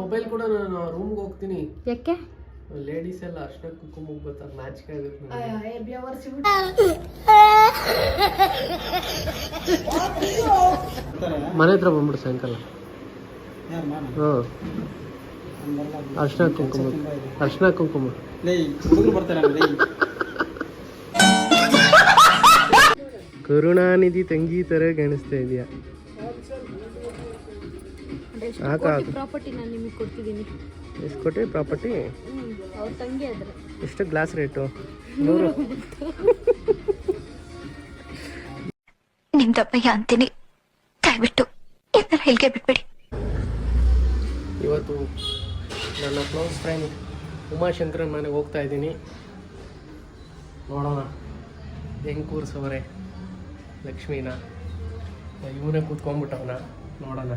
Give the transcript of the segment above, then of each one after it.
Mobile ಕೂಡ ನಾನು ರೂಮ್ಗೆ ಹೋಗ್ತೀನಿ. ಯಾಕೆ? ಲೇಡೀಸ್ ಎಲ್ಲ ಅರ್ಶಿನ ಕುಂಕುಮ ಬರ್ತಾರೆ, ನಾಚಿಕೆ ಆಗುತ್ತೆ. ಮನೆ ಹತ್ರ ಬಂದ್ಬಿಡು ಸಾಯಂಕಾಲ. ಅರ್ಶಿನ ಕುಂಕುಮ ಕರುಣಾನಿಧಿ ತಂಗಿ ತರ ಕಾಣಿಸ್ತಾ ಇದೆಯಾ? ಪ್ರಾಪರ್ಟಿ ನಾನು ನಿಮಗೆ ಕೊಡ್ತಿದ್ದೀನಿ. ಎಷ್ಟು ಕೊಟ್ಟೆ ಪ್ರಾಪರ್ಟಿ? ಅವ್ರ ತಂಗಿ ಆದ್ರೆ ಎಷ್ಟು ಗ್ಲಾಸ್ ರೇಟು? 100. ನಿಮ್ದಪ್ಪಯ್ಯ ಅಂತೀನಿ, ದಯವಿಟ್ಟು ಇದನ್ನ ಹೇಳಿಗೆ ಬಿಟ್ಬಿಡಿ. ಇವತ್ತು ನನ್ನ ಕ್ಲೋಸ್ ಫ್ರೆಂಡ್ ಉಮಾಶಂಕರನ್ ಮನೆಗೆ ಹೋಗ್ತಾ ಇದ್ದೀನಿ. ನೋಡೋಣ ಹೆಂಗೆ ಕೂರಿಸವ್ರೆ ಲಕ್ಷ್ಮೀನ. ಇವನೇ ಕೂತ್ಕೊಂಡ್ಬಿಟ್ಟವನ. ನೋಡೋಣ.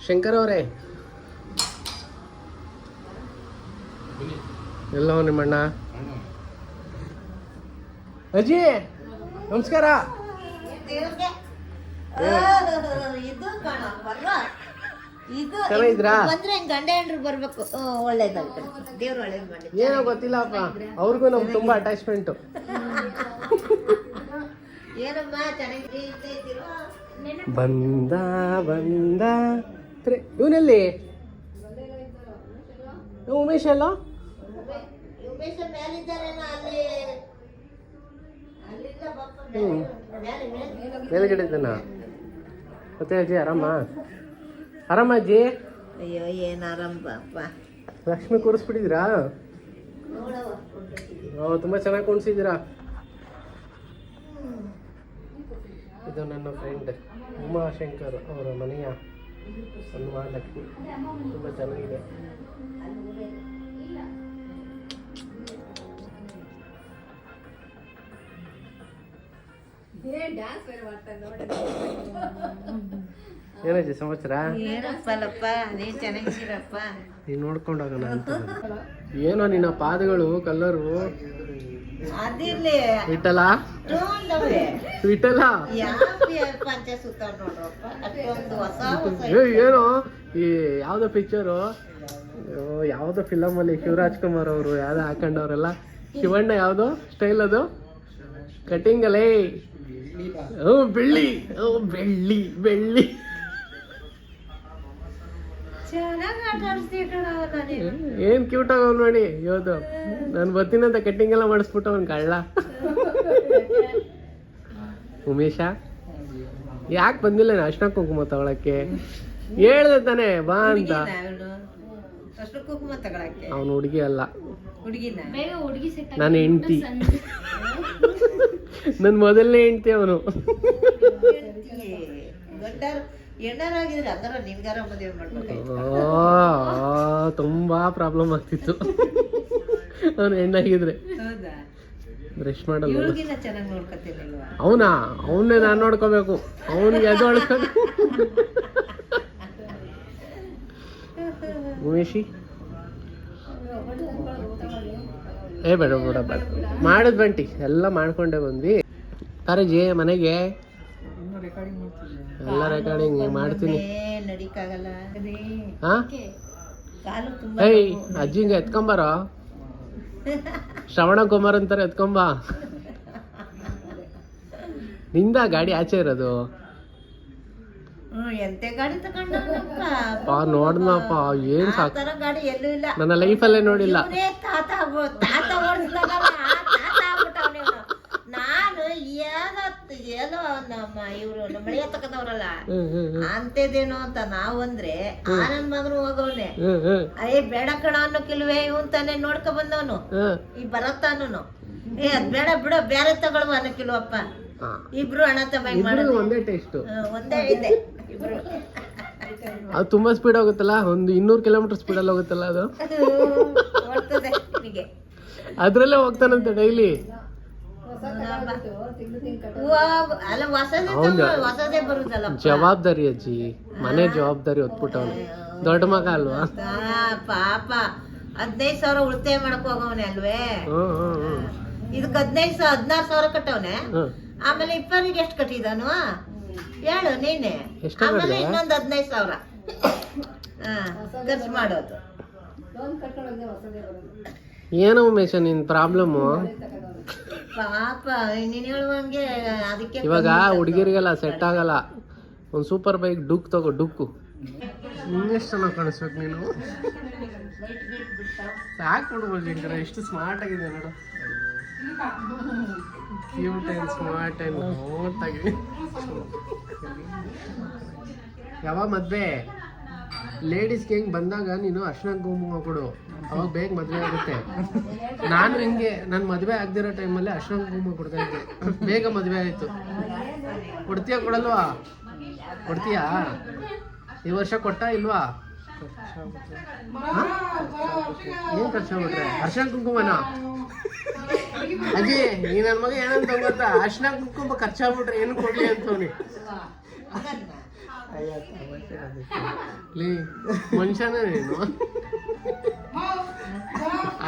ಶಂಕರ್ ಅವರೇ, ಎಲ್ಲೋ ನಿಮ್ಮಣ್ಣ? ಅಜ್ಜಿ ನಮಸ್ಕಾರ. ಚೆನ್ನಾಗಿದ್ರಾ? ಗಂಡ ಹೆಂಡ್ರು ಬರ್ಬೇಕು. ಒಳ್ಳೇದಾಗ್ತದೆ, ದೇವ್ರು ಒಳ್ಳೇದು ಮಾಡಿ. ಏನೋ ಗೊತ್ತಿಲ್ಲಪ್ಪ, ಅವ್ರಿಗೂ ನಮ್ಗೆ ತುಂಬಾ ಅಟ್ಯಾಚ್ಮೆಂಟು. ಏನಮ್ಮ ಚೆನ್ನಾಗಿ ಬಂದ ಇವನಲ್ಲಿ ಉಮೇಶ್ ಅಲ್ಲ? ಉಮೇಶ ಮೇಲಿದ್ದಾರೇನೋ ಅಲ್ಲಿ. ಮೇಲ್ಗಡೆ ಇದ್ದಾನ. ಮತ್ತೆ ಅಜ್ಜಿ ಆರಾಮ ಅಜ್ಜಿ? ಅಯ್ಯೋ ಏನ್ ಆರಾಮ ಪಾಪ. ಲಕ್ಷ್ಮಿ ಕೂರಿಸ್ಬಿಟ್ಟಿದ್ದೀರಾ? ತುಂಬಾ ಚೆನ್ನಾಗಿ ಕುಣಿಸಿದ್ದೀರಾ. ಇದು ನನ್ನ ಫ್ರೆಂಡ್ ಉಮಾಶಂಕರ್ ಅವರ ಮನೆಯ ಮಹಾಲಕ್ಷ್ಮಿ. ತುಂಬ ಚೆನ್ನಾಗಿದೆ. ಏನಜ್ಜಿ ಸಮಾಚಾರ? ಏನಪ್ಪಲ್ಲಪ್ಪ, ನೀನ್ ಚೆನ್ನಾಗಿದ್ದೀರಪ್ಪ. ನೀನು ನೋಡ್ಕೊಂಡೋಗೋಣ ಅಂತ. ಏನೋ ನಿನ್ನ ಪಾದಗಳು ಕಲ್ಲರು. ಅದಿರ್ಲಿ ವಿಠಲ ಪಂಚ ಸುತ್ತ ನೋಡ್ರಪ್ಪ. ಅಷ್ಟೊಂದು ಹೊಸ ಏನೋ ಈ ಯಾವ್ದೋ ಪಿಕ್ಚರು, ಯಾವ್ದೋ ಫಿಲಮ್ ಅಲ್ಲಿ ಶಿವರಾಜ್ ಕುಮಾರ್ ಅವರು ಯಾವ್ದೋ ಹಾಕೊಂಡವ್ರಲ್ಲ, ಶಿವಣ್ಣ ಯಾವ್ದೋ ಸ್ಟೈಲ್ ಅದು ಕಟಿಂಗ್ ಅಲ್ಲೇ. ಬೆಳ್ಳಿ ಬೆಳ್ಳಿ ಬೆಳ್ಳಿ ಏನ್ ಕ್ಯೂಟ್ ಆಗ ನೋಡಿ. ಇವತ್ತು ನಾನು ಬರ್ತೀನಂತ ಕಟ್ಟಿಂಗ್ ಎಲ್ಲ ಮಾಡಿಸ್ಬಿಟ್ಟು ಅವ್ನು ಕಳ್ಳ. ಉಮೇಶ ಯಾಕೆ ಬಂದಿಲ್ಲ ಅರ್ಶಿನ ಕುಂಕುಮ ತಗೊಳಕ್ಕೆ? ಹೇಳ್ದೆ ತಾನೆ ಬಾ ಅಂತ. ಅವನು ಹುಡುಗಿ ಅಲ್ಲ, ನಾನು ಹೆಂಡ್ತಿ. ನನ್ ಮೊದಲನೇ ಹೆಂಡ್ತಿ ಅವನು. ತುಂಬಾ ಪ್ರಾಬ್ಲಮ್ ಆಗ್ತಿತ್ತು ಅವನು ಹೆಣ್ಣಾಗಿದ್ರೆ. ಬ್ರಷ್ ಮಾಡಲ್ಲ ಅವನ್ನೇ ನಾನ್ ನೋಡ್ಕೋಬೇಕು. ಅವನಿಗೆ ಅದು ಅಳ್ಕೊಂಡು ಉಮೇಶಿ ಬೇಡ ಮಾಡಿದ್ ಬಂಟಿ ಎಲ್ಲ ಮಾಡ್ಕೊಂಡೆ ಬಂದ್ವಿ. ಕಾರಜಿ ಮನೆಗೆ ಎಲ್ಲ ರೆಕಾರ್ಡಿಂಗ್ ಮಾಡ್ತೀನಿ. ಏಯ್ ಅಜ್ಜಿಂಗ ಎತ್ಕೊಂಬಾರ, ಶ್ರವಣ ಕುಮಾರ್ ಅಂತಾರೆ, ಎತ್ಕೊಂಬ. ನಿಂದ ಗಾಡಿ ಆಚೆ ಇರೋದು? ನೋಡ್ನಪ್ಪ, ಏನ್ ಸಾಕು. ನನ್ನ ಲೈಫಲ್ಲೇ ನೋಡಿಲ್ಲ. ನಾನು ಏನೋ ನಮ್ಮ ಇವ್ರು ಮಳೆಯ ತಕ್ಕದವ್ರಲ್ಲ ಅಂತದೇನೋ ಅಂತ ನಾವ್ ಅಂದ್ರೆ ಆನಂದ್ ಮಗನು ಹೋಗವ್ನೆ. ಅಯ್ಯ ಬೇಡ ಕಣ ಅನ್ನೋ ಕೆಲವೇ ಇವನ್ ತಾನೆ ನೋಡ್ಕೊ ಬಂದವನು ಈ ಬರತ್ತಾನು. ಅದ್ ಬೇಡ ಬಿಡೋ ಬೇರೆ ತಗೊಳ್ವ ಅನ್ನೋ ಕೆಲವಪ್ಪ. ಇಬ್ರು ಅಣ್ಣ ತಮ್ಮ ಮಾಡೋದು ಒಂದೇ ಟೇಸ್ಟ್, ಒಂದೇ ಇದೆ ಇಬ್ರು. ಅದು ತುಂಬಾ ಸ್ಪೀಡ್ ಹೋಗುತ್ತಲ್ಲ, ಒಂದು 200 ಕಿಲೋಮೀಟರ್ ಸ್ಪೀಡಲ್ಲಿ ಹೋಗುತ್ತಲ್ಲ ಅದು. ಓಡ್ತದೆ ನಿಮಗೆ. ಅದ್ರಲ್ಲೇ ಹೋಗ್ತಾನಂತೆ ಡೈಲಿ. ಹೊಸದೇ ಬರುದಲ್ಲ. ಜವಾಬ್ದಾರಿ ಅಜ್ಜಿ, ಮನೆ ಜವಾಬ್ದಾರಿ ಹೊತ್ಬಿಟ್ಟವನು. ದೊಡ್ಡ ಮಗ ಅಲ್ವಾ ಪಾಪ. 15,000 ಉಳಿತಾಯ ಮಾಡಕ್ ಹೋಗವನೆ ಅಲ್ವೇ. ಇದಕ್ 15,000 16,000 ಕಟ್ಟವನೆ. ಆಮೇಲೆ 20ಗೆ ಎಷ್ಟು ಕಟ್ಟಿದಾನು? ಹೇಳು ನೀನೆ. ಎಷ್ಟು ಆಮೇಲೆ ಕಟ್ದೆ? ಇನ್ನೊಂದು 15,000 ಖರ್ಚು ಮಾಡೋದು. ಏನೋ ಉಮೇಶ ನಿನ್ ಪ್ರಾಬ್ಲಮ್ಮು? ಪಾಪ ನೀನ್ ಹೇಳುವಂಗೆ ಅದಕ್ಕೆ ಇವಾಗ ಹುಡುಗಿರಿಗೆಲ್ಲ ಸೆಟ್ ಆಗಲ್ಲ. ಒಂದು ಸೂಪರ್ ಬೈಕ್ ಡುಕ್ ತಗೋ, ಡುಕ್ಕು. ಇನ್ನೆಷ್ಟು ಚೆನ್ನಾಗಿ ಕಾಣಿಸ್ಬೇಕು ನೀನು. ಸಾಕು ಶಂಕರ, ಎಷ್ಟು ಸ್ಮಾರ್ಟ್ ಆಗಿದೆ ನೋಡು. Cute and smart and note ಆಗಿದೆ. ಯಾವಾಗ ಮದ್ವೆ? ಲೇಡೀಸ್ಗೆ ಹೆಂಗೆ ಬಂದಾಗ ನೀನು ಅರ್ಶಿನ ಕುಂಕುಮ ಕೊಡು, ಅವಾಗ ಬೇಗ ಮದುವೆ ಆಗುತ್ತೆ. ನಾನು ಹಿಂಗೆ ನನ್ನ ಮದುವೆ ಆಗದಿರೋ ಟೈಮಲ್ಲಿ ಅರ್ಶಿನ ಕುಂಕುಮ ಕೊಡ್ತಾ ಇದ್ದೆ, ಬೇಗ ಮದುವೆ ಆಯಿತು. ಕೊಡ್ತೀಯಾ ಕೊಡಲ್ವಾ? ಕೊಡ್ತೀಯಾ? ಈ ವರ್ಷ ಕೊಟ್ಟ ಇಲ್ವಾ? ಏನ್ ಖರ್ಚಾಗ್ಬಿಟ್ರೆ ಅರ್ಶಿನ ಕುಂಕುಮನ? ಅಜ್ಜಿ ನೀ ನನ್ನ ಮಗ ಏನಂತ ಗೊತ್ತಾ, ಅರ್ಶಿನ ಕುಂಕುಮ ಖರ್ಚಾಗ್ಬಿಟ್ರೆ ಏನು ಕೊಡ್ಲಿ ಅಂತವ್ನಿ. ಮನುಷ್ಯನ ನೀನು.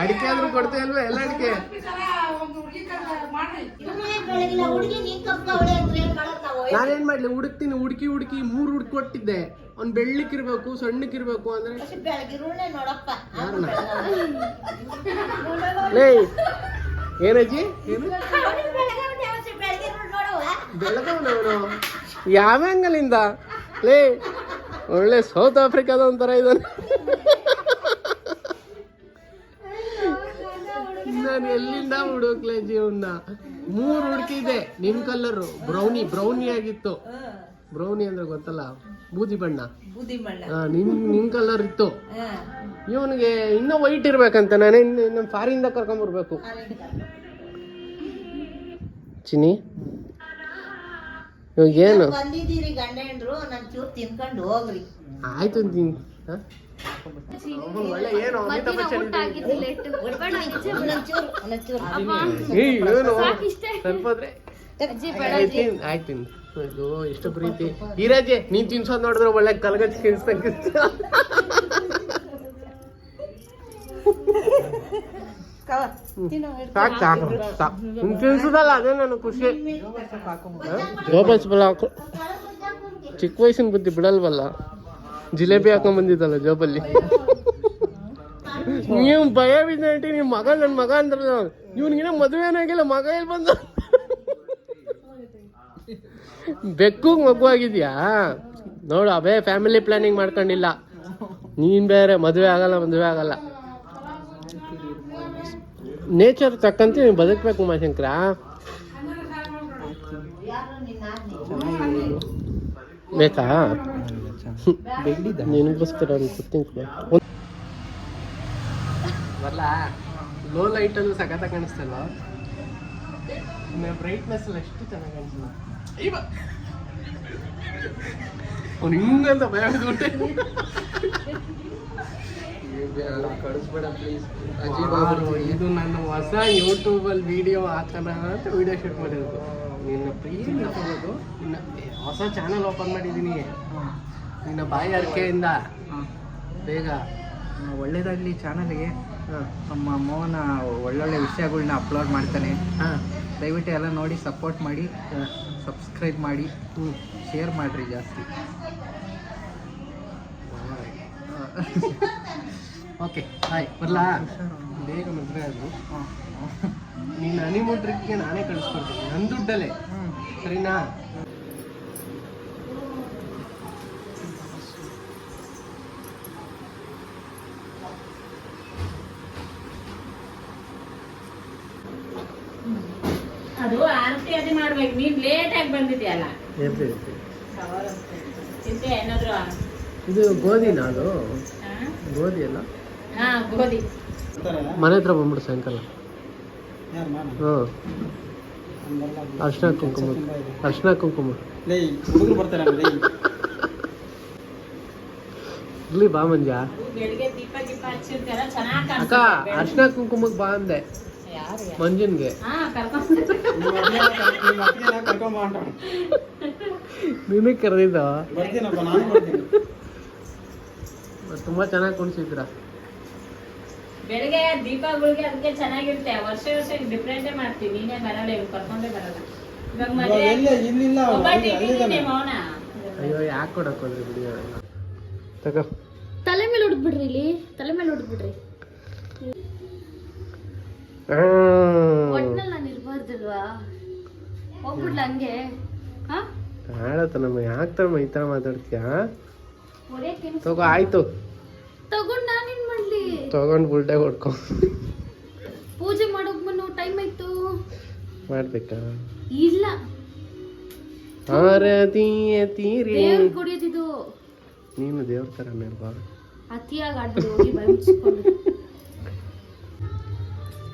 ಅಡಿಕೆ ಆದ್ರೂ ಕೊಡ್ತಾ ಇಲ್ವಾ? ಎಲ್ಲ ಅಡಿಕೆ ನಾನೇನ್ ಮಾಡ್ಲಿ? ಹುಡುಕ್ತೀನಿ, ಹುಡುಕಿ 3 ಹುಡುಕಿ ಕೊಟ್ಟಿದ್ದೆ. ಅವ್ನ್ ಬೆಳ್ಳಿಕ್ಕಿರ್ಬೇಕು, ಸಣ್ಣಕ್ಕಿರ್ಬೇಕು ಅಂದ್ರೆ ಏನಜ್ಜಿ? ಏನು ಬೆಳಗವನವನು? ಯಾವ ಆಂಗಲಿಂದ ಲೇ? ಒಳ್ಳೆ ಸೌತ್ ಆಫ್ರಿಕಾದ ಒಂಥರ ಇದ್ದಾನೆ. ನಾನು ಎಲ್ಲಿಂದ ಹುಡುಕ್ಲೆ ಜೀವನ? 3 ಹುಡುಕಿದೆ. ನಿಮ್ ಕಲರ್ ಬ್ರೌನಿ ಆಗಿತ್ತು. ಬ್ರೌನಿ ಅಂದ್ರೆ ಗೊತ್ತಲ್ಲ, ಬೂದಿ ಬಣ್ಣ. ನಿನ್ ಕಲರ್ ಇತ್ತು. ಇವನಿಗೆ ಇನ್ನೂ ವೈಟ್ ಇರ್ಬೇಕಂತ. ನಾನೇ ನಮ್ಮ ಫಾರಿಂದ ಕರ್ಕೊಂಡ್ಬರ್ಬೇಕು. ಚಿನಿ ಇವಾಗ ಏನು ಬಂದಿದ್ದೀರಿ ಗಂಡ ಹೆಂಡ್ರು, ನನ್ ಚೂರು ತಿನ್ಕೊಂಡು ಹೋಗ್ರಿ. ಆಯ್ತು. ಒಳ್ಳೆ ಏನು ಅಮಿತಾಬ್ ಬಚ್ಚನ್ ಏನು ಸ್ವಲ್ಪ ಆಯ್ತೀನಿ. ಇದು ಎಷ್ಟು ಪ್ರೀತಿ. ಈರಾಜೆ ನೀನ್ ತಿನ್ಸೋದ್ ನೋಡಿದ್ರೆ ಒಳ್ಳೆ ಕಲ್ಗಚ್ಚಿ ತಿನ್ಸ್ತಂಗ. ಸಾಕು ತಿನ್ಸುದಲ್ಲ, ಅದೇ ನಾನು ಖುಷಿ. ಜೋಬಸ್ ಬಲ ಹಾಕು. ಚಿಕ್ಕ ವಯಸ್ಸಿನ ಬುದ್ಧಿ ಬಿಡಲ್ವಲ್ಲ. ಜಿಲೇಬಿ ಹಾಕೊಂಡ್ ಬಂದಿದ್ದಲ್ಲ ಜೋಬಲ್ಲಿ. ನೀವು ಭಯ ಬಿದ್ದಿ ನಿಮ್ ಮಗ ನನ್ ಮಗ ಅಂದ್ರ ಇವ್ನಿಗಿನ ಮದುವೆನಾಗಿಲ್ಲ, ಮಗ ಎಲ್ಲಿ ಬಂದ? ಬೆಕ್ಕು ಮಗು ಆಗಿದ್ಯಾ ನೋಡು. ಅವೇ ಫ್ಯಾಮಿಲಿ ಪ್ಲಾನಿಂಗ್ ಮಾಡ್ಕೊಂಡಿಲ್ಲ. ನೀನ್ ಬೇರೆ ಮದುವೆ ಆಗಲ್ಲ. ನೇಚರ್ ತಕ್ಕಂತೆ ನೀವು ಬದುಕಬೇಕು ಉಮಾಶಂಕರ. ಬೇಕಾ? ನಿನಗೋಸ್ಕರ ಬರಲ್ಲ. ಲೋ ಲೈಟಲ್ಲೂ ಸಖತ್ತ ಕಾಣಿಸ್ತಲ್ಲ, ಬ್ರೈಟ್ನೆಸ್ ಎಲ್ಲ ಎಷ್ಟು ಚೆನ್ನಾಗಿ ಕಾಣಿಸಲ್ಲ. ಅವ್ನು ಹಿಂಗಂತ ಭಯ ಬಿದ್ಬಿಟ್ಟೆ. ಇದು ನನ್ನ ಹೊಸ ಯೂಟ್ಯೂಬಲ್ಲಿ ವಿಡಿಯೋ ಹಾಕೋಣ ಅಂತ ವಿಡಿಯೋ ಶೂಟ್ ಮಾಡಿರೋದು. ನಿನ್ನ ಪ್ರೀತಿ ತಗೋದು. ಹೊಸ ಚಾನಲ್ ಓಪನ್ ಮಾಡಿದ್ದೀನಿ. ನಿನ್ನ ಬಾಯಿ ಅರಿಕೆಯಿಂದ ಬೇಗ ಒಳ್ಳೇದಾಗಲಿ ಚಾನಲ್ಗೆ. ನಮ್ಮ ಮೋಹನ ಒಳ್ಳೊಳ್ಳೆ ವಿಷಯಗಳನ್ನ ಅಪ್ಲೋಡ್ ಮಾಡ್ತಾನೆ. ದಯವಿಟ್ಟು ಎಲ್ಲ ನೋಡಿ ಸಪೋರ್ಟ್ ಮಾಡಿ, ಸಬ್ಸ್ಕ್ರೈಬ್ ಮಾಡಿ, ಶೇರ್ ಮಾಡಿರಿ ಜಾಸ್ತಿ. Okay bye. ಬರಲಾ? ಬೇಗ ಮದುವೆ ಅದು. ನೀನು ಹನಿಮೂನ್ ಟ್ರಿಪ್ಗೆ ನಾನೇ ಕಳಿಸ್ಕೊಡ್ತೀನಿ, ನನ್ನ ದುಡ್ಡಲ್ಲೇ. ಸರಿನಾ? ಅದು ಆರತಿ ಅದೇ ಮಾಡ್ಬೇಕು. ನೀನ್ ಲೇಟ್ ಆಗಿ ಬಂದಿದ್ಯಲ್ಲ. ಚಿಂತೆ ಏನಾದ್ರು ಇದು ಗೋಧಿನ? ಅದು ಗೋಧಿ ಅಲ್ಲ? ಗೋಧಿ. ಮನೆ ಹತ್ರ ಬಂದ್ಬಿಡು ಸಾಯಂಕಾಲ. ಅರ್ಶಿನ ಕುಂಕುಮ ಇಲ್ಲಿ ಬಾ ಮಂಜ. ಬೆಳಿಗ್ಗೆ ದೀಪ ಹಚ್ಚಿರ್ತಾರ, ಚೆನ್ನಾಗಿ ಅಕ್ಕ ಅರ್ಶಿನ ಕುಂಕುಮಕ್ಕೆ ಬಾ ಅಂದೆ ಮಂಜನ್ಗೆ. ನಿನಗೆ ಕರೆದಿದ್ದ? ತುಂಬಾ ಚೆನ್ನಾಗಿ ಕುಣಿಸಿದ್ರ. ಬೆಳಿಗ್ಗೆ ದೀಪಗಳಿಗೆ ಅದಕ್ಕೆ ಚೆನ್ನಾಗಿರುತ್ತೆ. ವರ್ಷ ಡಿಫ್ರೆಂಟೇ ಮಾಡ್ತೀವಿ. ನೀನೇ ಬರಲ್ಲ, ಇವ್ ಕರ್ಕೊಂಡೇ ಬರಲ್ಲ. ಇವಾಗ ಮದ್ವೆ ಒಬ್ಬಟ್ಟು ಇಟ್ಟಿದ್ದೀನಿ ಮೌನ. ಅಯ್ಯೋ ಯಾಕೆ ಕೊಡಕ್ ಹೋದ್ರಿ ಬಿಡಿ ಅವೆಲ್ಲ. ತಗೋ ತಲೆ ಮೇಲೆ ಹೊಡೆದ್ಬಿಡ್ರಿ ಇಲ್ಲಿ, ತಲೆ ಮೇಲೆ ಹೊಡೆದ್ಬಿಡ್ರಿ. ಒಟ್ನಲ್ಲಿ ನಾನು ಇರ್ಬಾರ್ದಲ್ವಾ? ಹೋಗ್ಬಿಡ್ಲ ಹಂಗೆ? ಹಾ ಹೇಳತ್ತ ನಮ್ಮ ಯಾಕೆ ಈ ಥರ ಮಾತಾಡ್ತೀಯಾ? ಹೊಡೆಯಕ್ಕೆ ತಗೋ ಆಯ್ತು, ತಗೊಂಡ್ ನಾನೇನ್ ಮಾಡ್ಲಿ? ತಗೊಂಡು ಬುಲ್ಟೆ ಹೊಡ್ಕೊ. ಪೂಜೆ ಮಾಡೋಕ್ ಬನ್ನು ಟೈಮ್ ಆಯ್ತು. ಮಾಡ್ಬೇಕಾ? ಇಲ್ಲ, ಆರತಿಯ ತೀರಿ. ದೇವ್ರ ಕುಡಿಯೋದಿದು. ನೀನು ದೇವ್ರ ಥರನೇ ಅಲ್ವಾ? ಅತಿಯಾಗಿ ಆಡ್ಬಿಡು, ಹೋಗಿ ಬಾಯಿ ಮುಚ್ಕೊಂಡು.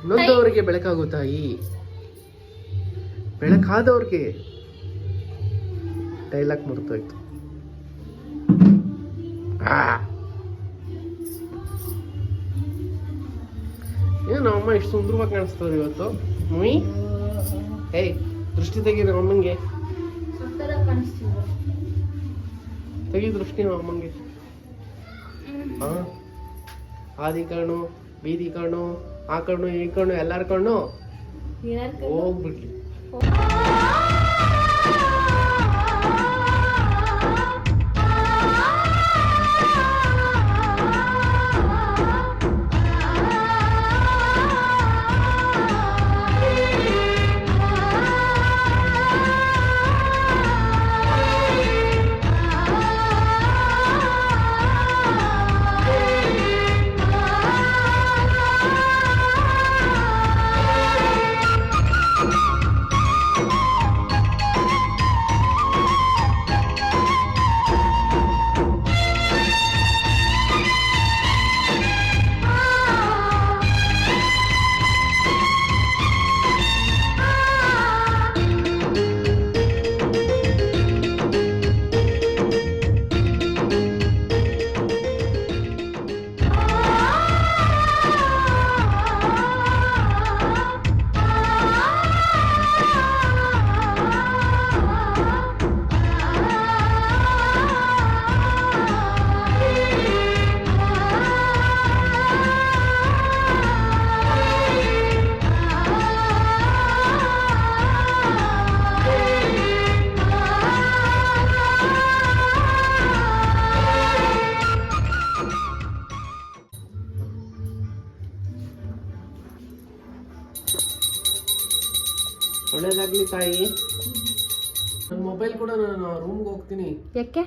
ನೊಂದವರಿಗೆ ಬೆಳಕಾಗು ತಾಯಿ, ಬೆಳಕಾದವ್ರಿಗೆ. ಡೈಲಾಗ್ ಮರ್ತೋಯ್ತು. ಏನು ನಮ್ಮಮ್ಮ ಇಷ್ಟು ಸುಂದರವಾಗಿ ಕಾಣಿಸ್ತವ್ರು ಇವತ್ತು. ಮುಯ್ ಏಯ್ ದೃಷ್ಟಿ ತೆಗಿ ನಮ್ಮಮ್ಮಂಗೆ, ಸಕ್ಕತ್ತಾಗಿ ಕಾಣಿಸ್ತಿದ್ರು. ತೆಗಿ ದೃಷ್ಟಿ ನಮ್ಮಮ್ಮಂಗೆ. ಹಾ, ಆದಿ ಕಣ್ಣು, ಬೀದಿ ಕಣ್ಣು, ಆ ಕಣ್ಣು, ಈ ಕಣ್ಣು, ಎಲ್ಲಾರ ಕಣ್ಣು ಹೋಗ್ಬಿಡ್ಲಿ. ಒಳ್ಳೇದಾಗ್ಲಿ ತಾಯಿ. ನನ್ನ ಮೊಬೈಲ್ ಕೂಡ ನಾನು ರೂಮ್ಗೆ ಹೋಗ್ತೀನಿ. ಯಾಕೆ?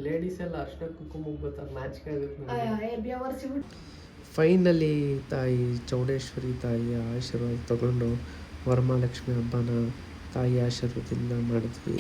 ಲೇಡೀಸ್ ಎಲ್ಲ ಅರ್ಶಿನ ಕುಂಕುಮಕ್ಕೆ ಬರ್ತಾರೆ, ನಾಚಿಕೆ ಆಗುತ್ತೆ. ಫೈನಲಿ ತಾಯಿ ಚೌಡೇಶ್ವರಿ ತಾಯಿಯ ಆಶೀರ್ವಾದ ತಗೊಂಡು ವರಮಹಾಲಕ್ಷ್ಮಿ ಹಬ್ಬನ ತಾಯಿ ಆಶೀರ್ವಾದದಿಂದ ಮಾಡಿದ್ವಿ.